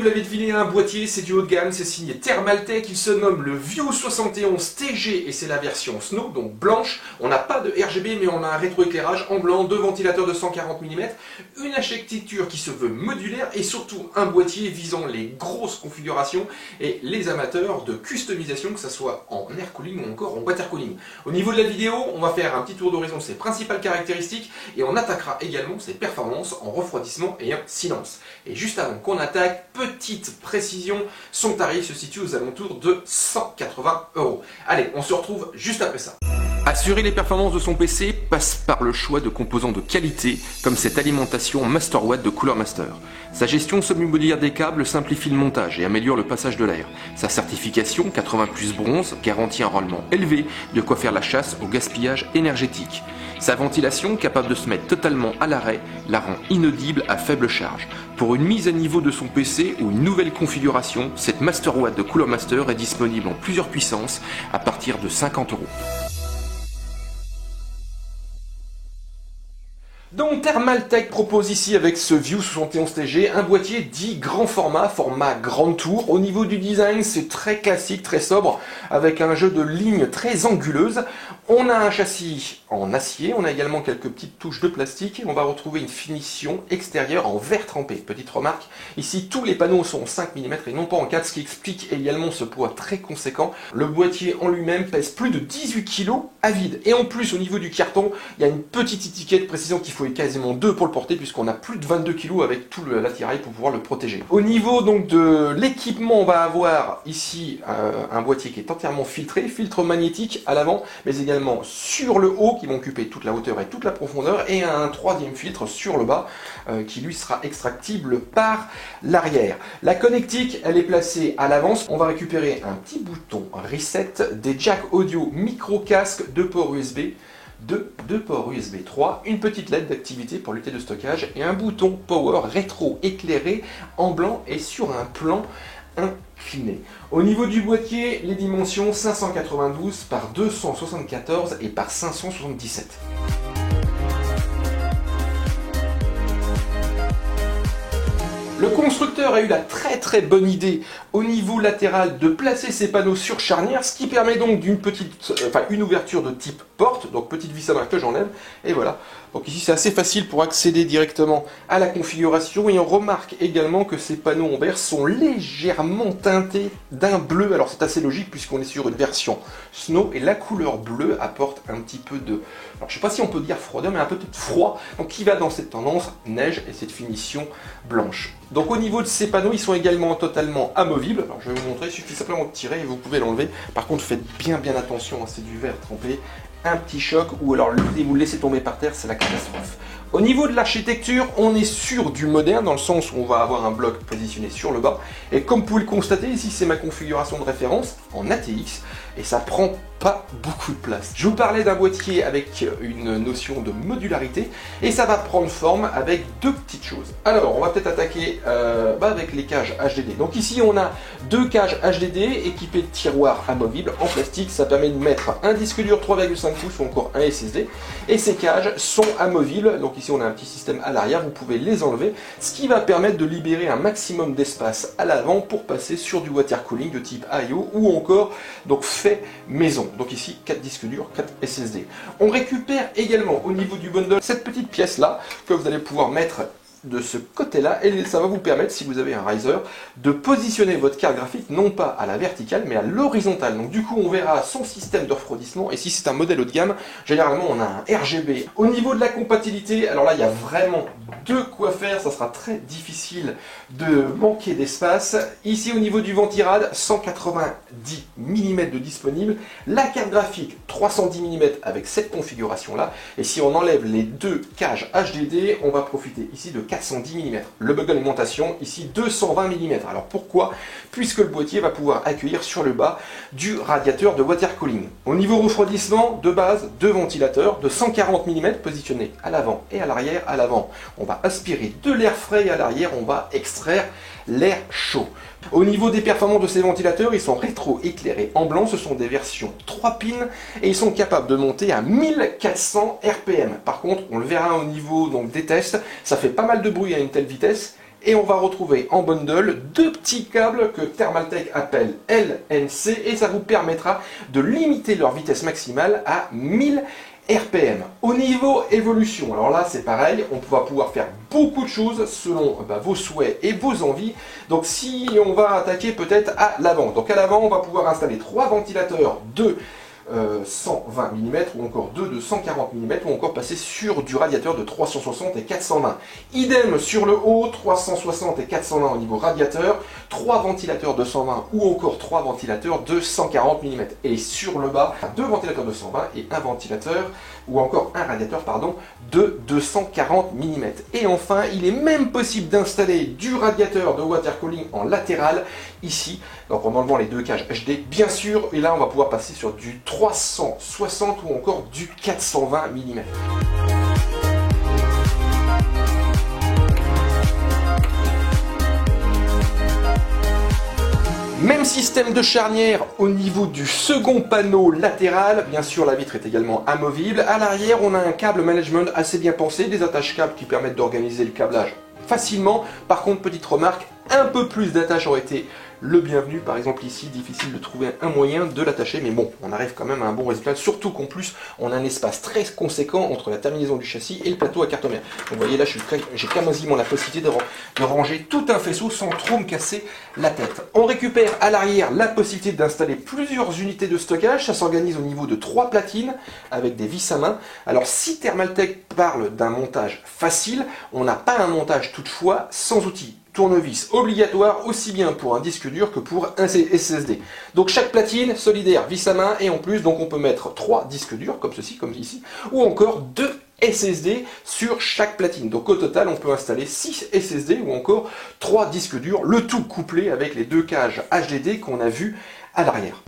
vous l'avez deviné, un boîtier, c'est du haut de gamme, c'est signé Thermaltake, il se nomme le View 71 TG et c'est la version Snow, donc blanche. On n'a pas de RGB mais on a un rétroéclairage en blanc, deux ventilateurs de 140 mm, une architecture qui se veut modulaire et surtout un boîtier visant les grosses configurations et les amateurs de customisation, que ce soit en air cooling ou encore en water cooling. Au niveau de la vidéo, on va faire un petit tour d'horizon de ses principales caractéristiques et on attaquera également ses performances en refroidissement et en silence. Et juste avant qu'on attaque, petite précision, son tarif se situe aux alentours de 180 €. Allez, on se retrouve juste après ça. Assurer les performances de son PC passe par le choix de composants de qualité, comme cette alimentation Masterwatt de Cooler Master. Sa gestion semi-modulière des câbles simplifie le montage et améliore le passage de l'air. Sa certification 80+ bronze garantit un rendement élevé, de quoi faire la chasse au gaspillage énergétique. Sa ventilation, capable de se mettre totalement à l'arrêt, la rend inaudible à faible charge. Pour une mise à niveau de son PC ou une nouvelle configuration, cette Masterwatt de Cooler Master est disponible en plusieurs puissances à partir de 50 €. Donc Thermaltake propose ici avec ce View 71 TG un boîtier dit grand format, format grande tour. Au niveau du design, c'est très classique, très sobre, avec un jeu de lignes très anguleuses. On a un châssis en acier, on a également quelques petites touches de plastique. On va retrouver une finition extérieure en verre trempé. Petite remarque, ici tous les panneaux sont en 5 mm et non pas en 4, ce qui explique également ce poids très conséquent. Le boîtier en lui-même pèse plus de 18 kg à vide. Et en plus, au niveau du carton, il y a une petite étiquette précisant qu'il faut quasiment 2 pour le porter puisqu'on a plus de 22 kg avec tout l'attirail pour pouvoir le protéger. Au niveau donc de l'équipement, on va avoir ici un boîtier qui est entièrement filtré, filtre magnétique à l'avant, mais également sur le haut qui vont occuper toute la hauteur et toute la profondeur, et un troisième filtre sur le bas qui lui sera extractible par l'arrière. La connectique, elle est placée à l'avance. On va récupérer un petit bouton reset, des jacks audio micro casque, 2 ports USB, deux ports USB 3, une petite LED d'activité pour l'unité de stockage et un bouton power rétro éclairé en blanc et sur un plan incliné. Au niveau du boîtier, les dimensions 592 par 274 et par 577. Le constructeur a eu la très bonne idée au niveau latéral de placer ses panneaux sur charnière, ce qui permet donc une ouverture de type porte, donc petite vis à main que j'enlève, et voilà. Donc ici c'est assez facile pour accéder directement à la configuration, et on remarque également que ces panneaux en verre sont légèrement teintés d'un bleu. Alors c'est assez logique puisqu'on est sur une version Snow, et la couleur bleue apporte un petit peu de, alors je sais pas si on peut dire froideur, mais un peu de froid, donc qui va dans cette tendance neige et cette finition blanche. Donc au niveau de ces panneaux, ils sont également totalement amovibles. Alors je vais vous montrer, il suffit simplement de tirer et vous pouvez l'enlever. Par contre faites bien attention, c'est du verre trempé. Un petit choc ou alors vous le laissez tomber par terre, c'est la catastrophe. Au niveau de l'architecture, on est sur du moderne dans le sens où on va avoir un bloc positionné sur le bas. Et comme vous pouvez le constater, ici c'est ma configuration de référence en ATX et ça prend pas beaucoup de place. Je vous parlais d'un boîtier avec une notion de modularité et ça va prendre forme avec deux petites choses. Alors on va peut-être attaquer avec les cages HDD. Donc ici on a deux cages HDD équipées de tiroirs amovibles en plastique. Ça permet de mettre un disque dur 3,5 pouces ou encore un SSD. Et ces cages sont amovibles. Donc ici on a un petit système à l'arrière, vous pouvez les enlever, ce qui va permettre de libérer un maximum d'espace à l'avant pour passer sur du water cooling de type I/O ou encore donc fait maison. Donc ici 4 disques durs, 4 SSD. On récupère également au niveau du bundle cette petite pièce là que vous allez pouvoir mettre de ce côté-là, et ça va vous permettre, si vous avez un riser, de positionner votre carte graphique non pas à la verticale mais à l'horizontale. Donc du coup on verra son système de refroidissement, et si c'est un modèle haut de gamme, généralement on a un RGB. Au niveau de la compatibilité, alors là il y a vraiment de quoi faire, ça sera très difficile de manquer d'espace. Ici au niveau du ventirad, 190 mm de disponible, la carte graphique 310 mm avec cette configuration là, et si on enlève les deux cages HDD, on va profiter ici de 410 mm. Le bug d'alimentation, ici 220 mm. Alors pourquoi? Puisque le boîtier va pouvoir accueillir sur le bas du radiateur de water cooling. Au niveau refroidissement, de base, deux ventilateurs de 140 mm positionnés à l'avant et à l'arrière. À l'avant, on va aspirer de l'air frais, et à l'arrière, on va extraire l'air chaud. Au niveau des performances de ces ventilateurs, ils sont rétro-éclairés en blanc, ce sont des versions 3 pins et ils sont capables de monter à 1400 RPM. Par contre, on le verra au niveau donc, des tests, ça fait pas mal de bruit à une telle vitesse Et on va retrouver en bundle deux petits câbles que Thermaltake appelle LNC et ça vous permettra de limiter leur vitesse maximale à 1000 RPM. Au niveau évolution, alors là c'est pareil, on va pouvoir faire beaucoup de choses selon vos souhaits et vos envies. Donc si on va attaquer peut-être à l'avant, donc à l'avant on va pouvoir installer 3 ventilateurs de 120 mm ou encore 2 de 140 mm ou encore passer sur du radiateur de 360 et 420. Idem sur le haut, 360 et 420 au niveau radiateur, 3 ventilateurs de 120 ou encore 3 ventilateurs de 140 mm. Et sur le bas, 2 ventilateurs de 120 et un ventilateur ou encore un radiateur pardon, de 240 mm. Et enfin, il est même possible d'installer du radiateur de water cooling en latéral ici, donc en enlevant les deux cages HD bien sûr, et là on va pouvoir passer sur du 360 ou encore du 420 mm. Même système de charnière au niveau du second panneau latéral, bien sûr la vitre est également amovible. À l'arrière on a un câble management assez bien pensé, des attaches câbles qui permettent d'organiser le câblage facilement. Par contre, petite remarque, un peu plus d'attaches aurait été le bienvenu. Par exemple ici, difficile de trouver un moyen de l'attacher, mais bon, on arrive quand même à un bon résultat, surtout qu'en plus, on a un espace très conséquent entre la terminaison du châssis et le plateau à carte mère. Donc vous voyez là, j'ai quasiment la possibilité de ranger tout un faisceau sans trop me casser la tête. On récupère à l'arrière la possibilité d'installer plusieurs unités de stockage. Ça s'organise au niveau de 3 platines avec des vis à main. Alors si Thermaltake parle d'un montage facile, on n'a pas un montage toutefois sans outils. Tournevis obligatoire aussi bien pour un disque dur que pour un SSD. Donc chaque platine solidaire, vis à main, et en plus donc on peut mettre 3 disques durs comme ceci, comme ici, ou encore 2 SSD sur chaque platine. Donc au total on peut installer 6 SSD ou encore 3 disques durs, le tout couplé avec les 2 cages HDD qu'on a vu à l'arrière.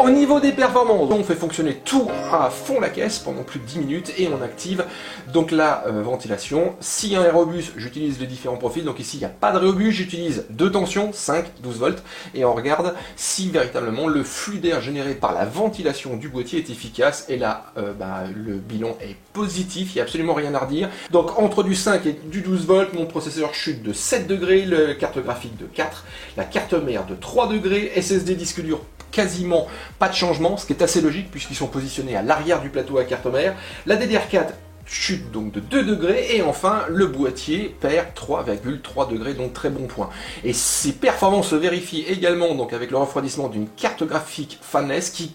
Au niveau des performances, on fait fonctionner tout à fond la caisse pendant plus de 10 minutes et on active donc la ventilation. S'il y a un aérobus, j'utilise les différents profils. Donc ici, il n'y a pas de aérobus, j'utilise 2 tensions, 5, 12 volts. Et on regarde si véritablement le flux d'air généré par la ventilation du boîtier est efficace. Et là, le bilan est positif, il n'y a absolument rien à redire. Donc entre du 5 et du 12 volts, mon processeur chute de 7 degrés, la carte graphique de 4, la carte mère de 3 degrés, SSD disque dur quasiment pas de changement, ce qui est assez logique puisqu'ils sont positionnés à l'arrière du plateau à carte mère. La DDR4 chute donc de 2 degrés et enfin le boîtier perd 3,3 degrés, donc très bon point. Et ces performances se vérifient également donc avec le refroidissement d'une carte graphique fanless qui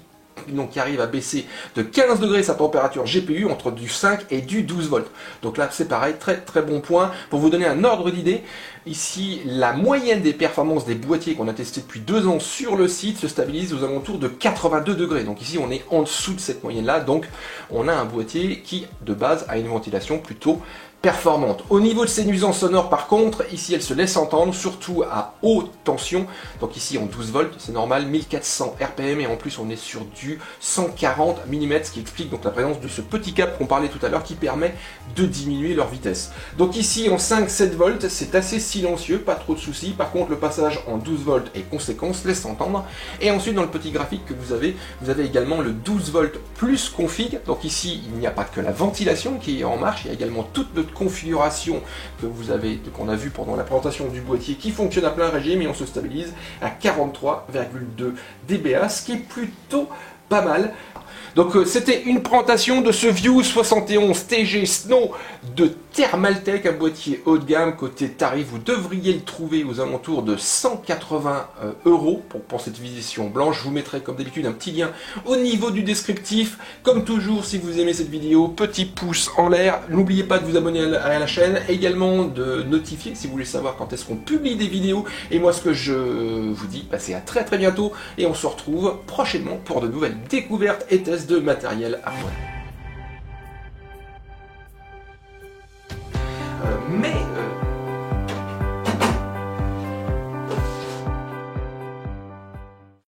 arrive à baisser de 15 degrés sa température GPU entre du 5 et du 12 volts. Donc là c'est pareil, très très bon point. Pour vous donner un ordre d'idée, ici la moyenne des performances des boîtiers qu'on a testé depuis 2 ans sur le site se stabilise aux alentours de 82 degrés. Donc ici on est en dessous de cette moyenne là, donc on a un boîtier qui de base a une ventilation plutôt performante. Au niveau de ses nuisances sonores par contre, ici elle se laisse entendre, surtout à haute tension. Donc ici en 12 volts, c'est normal, 1400 RPM et en plus on est sur du 140 mm, ce qui explique donc la présence de ce petit câble qu'on parlait tout à l'heure qui permet de diminuer leur vitesse. Donc ici en 5-7 volts, c'est assez silencieux, pas trop de soucis. Par contre le passage en 12 volts est conséquent, se laisse entendre. Et ensuite dans le petit graphique que vous avez également le 12 volts plus config. Donc ici il n'y a pas que la ventilation qui est en marche, il y a également toute notre configuration qu'on a vu pendant la présentation du boîtier qui fonctionne à plein régime et on se stabilise à 43,2 dBA, ce qui est plutôt pas mal. Donc c'était une présentation de ce View 71 TG Snow de Thermaltake, un boîtier haut de gamme. Côté tarif, vous devriez le trouver aux alentours de 180 € pour cette édition blanche. Je vous mettrai comme d'habitude un petit lien au niveau du descriptif. Comme toujours, si vous aimez cette vidéo, petit pouce en l'air. N'oubliez pas de vous abonner à la chaîne, également de notifier si vous voulez savoir quand est-ce qu'on publie des vidéos. Et moi ce que je vous dis, c'est à très très bientôt et on se retrouve prochainement pour de nouvelles découvertes et tests de matériel hardware.